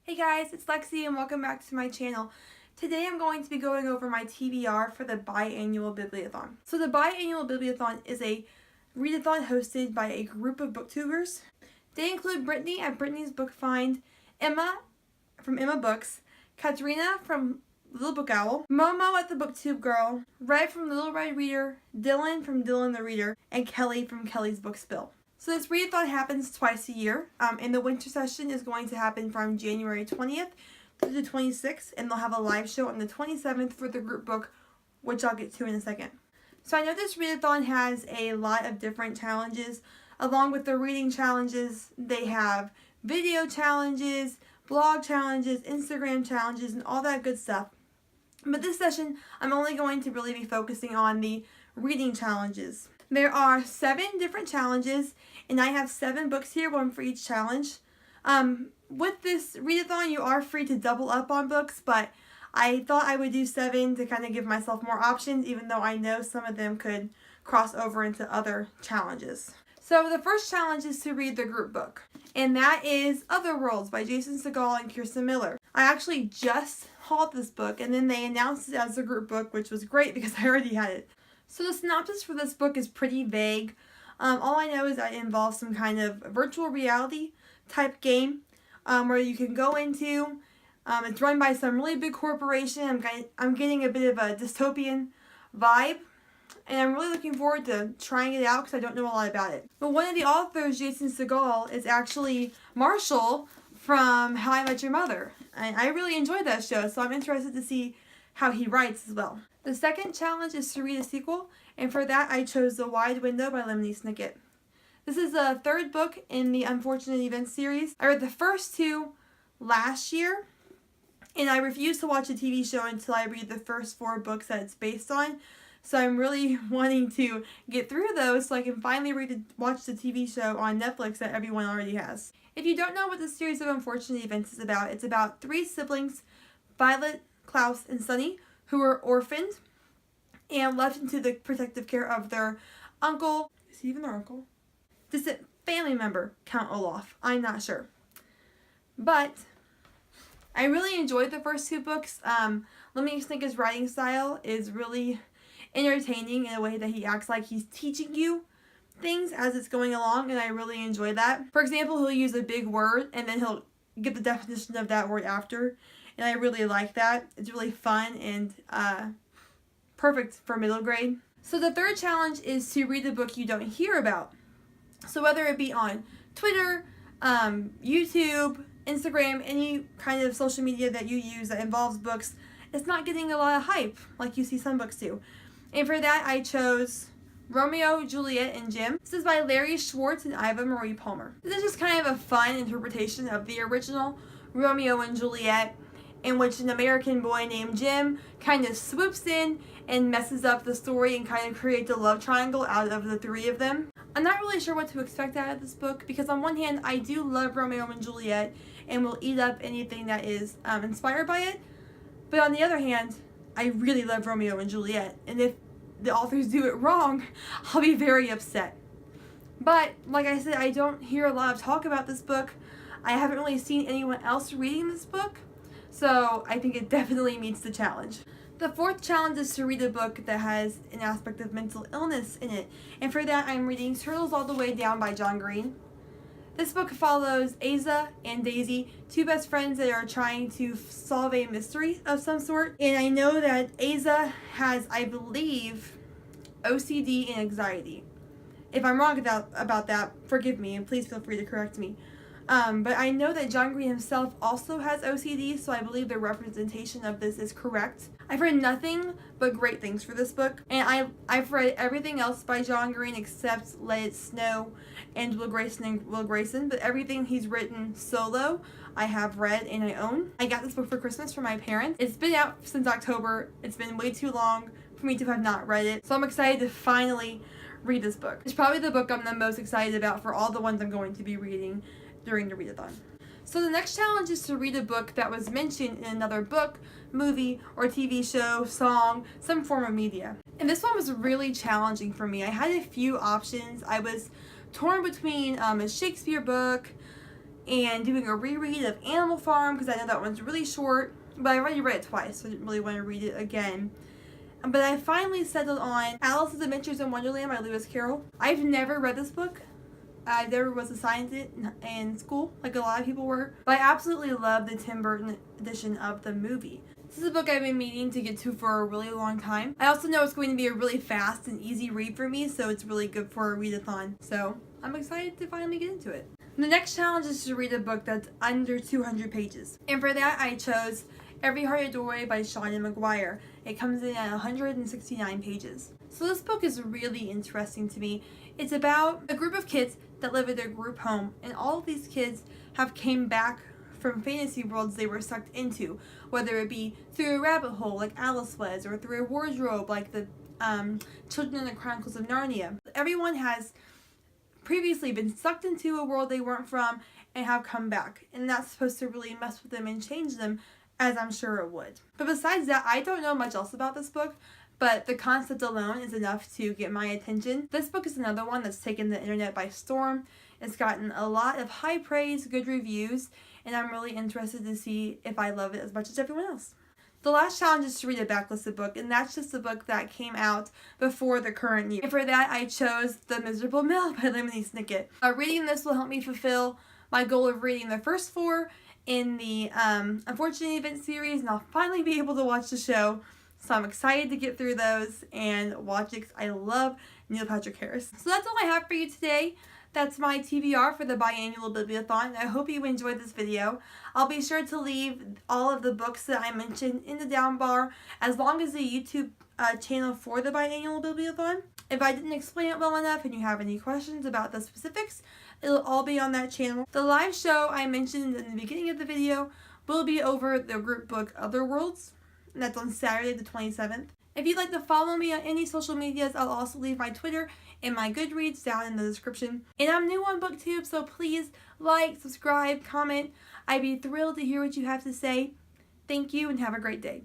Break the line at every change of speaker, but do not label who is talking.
Hey guys, it's Lexi and welcome back to my channel. Today I'm going to be going over my TBR for the biannual Bibliothon. So the biannual Bibliothon is a readathon hosted by a group of booktubers. They include Brittany at Brittany's Book Find, Emma from Emma Books, Katrina from Little Book Owl, Momo at the Booktube Girl, Red from Little Red Reader, Dylan from Dylan the Reader, and Kelly from Kelly's Book Spill. So this readathon happens twice a year, and the winter session is going to happen from January 20th through the 26th, and they'll have a live show on the 27th for the group book, which I'll get to in a second. So I know this readathon has a lot of different challenges. Along with the reading challenges, they have video challenges, blog challenges, Instagram challenges, and all that good stuff. But this session, I'm only going to really be focusing on the reading challenges. There are 7 different challenges, and I have 7 books here, one for each challenge. With this readathon, you are free to double up on books, but I thought I would do 7 to kind of give myself more options, even though I know some of them could cross over into other challenges. So the first challenge is to read the group book, and that is Other Worlds by Jason Segall and Kirsten Miller. I actually just hauled this book, and then they announced it as a group book, which was great because I already had it. So the synopsis for this book is pretty vague. All I know is that it involves some kind of virtual reality type game where you can go into. It's run by some really big corporation. I'm getting a bit of a dystopian vibe, and I'm really looking forward to trying it out because I don't know a lot about it. But one of the authors, Jason Segall, is actually Marshall from How I Met Your Mother. And I really enjoyed that show, so I'm interested to see how he writes as well. The second challenge is to read a sequel, and for that I chose The Wide Window by Lemony Snicket. This is the 3rd book in the Unfortunate Events series. I read the first 2 last year, and I refused to watch a TV show until I read the first 4 books that it's based on. So I'm really wanting to get through those so I can finally watch the TV show on Netflix that everyone already has. If you don't know what the series of Unfortunate Events is about, it's about 3 siblings, Violet, Klaus, and Sunny, who were orphaned and left into the protective care of their uncle. Is he even their uncle? Distant family member, Count Olaf. I'm not sure. But I really enjoyed the first 2 books. Lemony Snicket's writing style is really entertaining in a way that he acts like he's teaching you things as it's going along, and I really enjoy that. For example, he'll use a big word and then he'll give the definition of that word after, and I really like that. It's really fun and perfect for middle grade. So the 3rd challenge is to read a book you don't hear about. So whether it be on Twitter, YouTube, Instagram, any kind of social media that you use that involves books, it's not getting a lot of hype like you see some books do. And for that I chose Romeo, Juliet, and Jim. This is by Larry Schwartz and Iva Marie Palmer. This is just kind of a fun interpretation of the original Romeo and Juliet, in which an American boy named Jim kind of swoops in and messes up the story and kind of creates a love triangle out of the 3 of them. I'm not really sure what to expect out of this book because on one hand I do love Romeo and Juliet and will eat up anything that is inspired by it, but on the other hand I really love Romeo and Juliet, and if the authors do it wrong I'll be very upset. But like I said, I don't hear a lot of talk about this book. I haven't really seen anyone else reading this book, so I think it definitely meets the challenge. The 4th challenge is to read a book that has an aspect of mental illness in it, and for that I'm reading Turtles All the Way Down by John Green. This book follows Asa and Daisy, 2 best friends that are trying to solve a mystery of some sort, and I know that Asa has, I believe, OCD and anxiety. If I'm wrong about that, forgive me and please feel free to correct me. But I know that John Green himself also has OCD, so I believe the representation of this is correct. I've read nothing but great things for this book, and I've read everything else by John Green except Let It Snow and Will Grayson, but everything he's written solo I have read and I own. I got this book for Christmas from my parents. It's been out since October. It's been way too long for me to have not read it, so I'm excited to finally read this book. It's probably the book I'm the most excited about for all the ones I'm going to be reading during the readathon. So the next challenge is to read a book that was mentioned in another book, movie, or TV show, song, some form of media. And this one was really challenging for me. I had a few options. I was torn between a Shakespeare book and doing a reread of Animal Farm because I know that one's really short, but I already read it twice, so I didn't really want to read it again. But I finally settled on Alice's Adventures in Wonderland by Lewis Carroll. I've never read this book. I never was assigned it in school, like a lot of people were. But I absolutely love the Tim Burton edition of the movie. This is a book I've been meaning to get to for a really long time. I also know it's going to be a really fast and easy read for me, so it's really good for a readathon. So I'm excited to finally get into it. The next challenge is to read a book that's under 200 pages. And for that, I chose Every Heart a Doorway by Seanan McGuire. It comes in at 169 pages. So this book is really interesting to me. It's about a group of kids that live at their group home, and all of these kids have came back from fantasy worlds they were sucked into, whether it be through a rabbit hole like Alice was, or through a wardrobe like the Children in the Chronicles of Narnia. Everyone has previously been sucked into a world they weren't from and have come back, and that's supposed to really mess with them and change them, as I'm sure it would. But besides that, I don't know much else about this book, but the concept alone is enough to get my attention. This book is another one that's taken the internet by storm. It's gotten a lot of high praise, good reviews, and I'm really interested to see if I love it as much as everyone else. The last challenge is to read a backlisted book, and that's just a book that came out before the current year. And for that, I chose The Miserable Mill by Lemony Snicket. Reading this will help me fulfill my goal of reading the first 4 in the Unfortunate Events series, and I'll finally be able to watch the show. So I'm excited to get through those and watch it because I love Neil Patrick Harris. So that's all I have for you today. That's my TBR for the biannual Bibliothon. I hope you enjoyed this video. I'll be sure to leave all of the books that I mentioned in the down bar, as long as the YouTube channel for the biannual Bibliothon. If I didn't explain it well enough and you have any questions about the specifics, it'll all be on that channel. The live show I mentioned in the beginning of the video will be over the group book Other Worlds. And that's on Saturday the 27th. If you'd like to follow me on any social medias, I'll also leave my Twitter and my Goodreads down in the description. And I'm new on BookTube, so please like, subscribe, comment. I'd be thrilled to hear what you have to say. Thank you and have a great day.